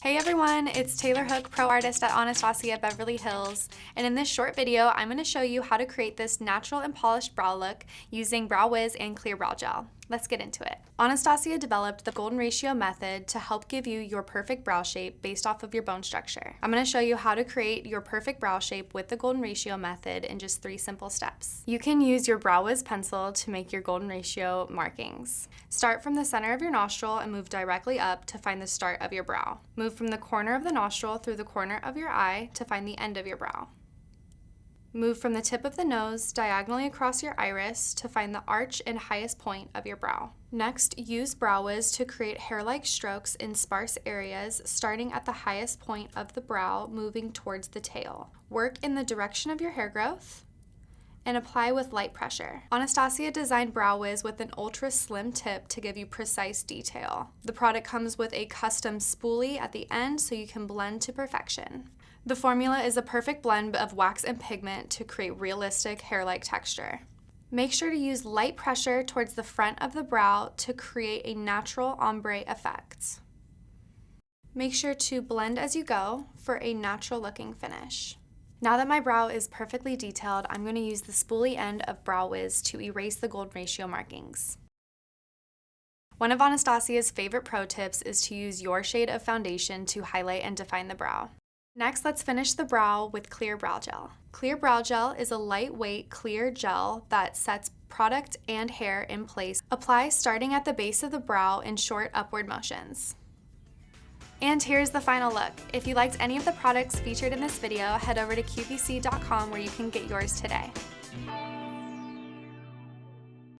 Hey everyone, it's Taylor Hook, pro artist at Anastasia Beverly Hills, and in this short video, I'm going to show you how to create this natural and polished brow look using Brow Wiz and Clear Brow Gel. Let's get into it. Anastasia developed the golden ratio method to help give you your perfect brow shape based off of your bone structure. I'm going to show you how to create your perfect brow shape with the golden ratio method in just 3 simple steps. You can use your Brow Wiz pencil to make your golden ratio markings. Start from the center of your nostril and move directly up to find the start of your brow. Move from the corner of the nostril through the corner of your eye to find the end of your brow. Move from the tip of the nose diagonally across your iris to find the arch and highest point of your brow. Next, use Brow Wiz to create hair-like strokes in sparse areas, starting at the highest point of the brow, moving towards the tail. Work in the direction of your hair growth and apply with light pressure. Anastasia designed Brow Wiz with an ultra slim tip to give you precise detail. The product comes with a custom spoolie at the end so you can blend to perfection. The formula is a perfect blend of wax and pigment to create realistic hair-like texture. Make sure to use light pressure towards the front of the brow to create a natural ombre effect. Make sure to blend as you go for a natural looking finish. Now that my brow is perfectly detailed, I'm going to use the spoolie end of Brow Wiz to erase the golden ratio markings. One of Anastasia's favorite pro tips is to use your shade of foundation to highlight and define the brow. Next, let's finish the brow with Clear Brow Gel. Clear Brow Gel is a lightweight, clear gel that sets product and hair in place. Apply starting at the base of the brow in short upward motions. And here's the final look. If you liked any of the products featured in this video, head over to QVC.com where you can get yours today.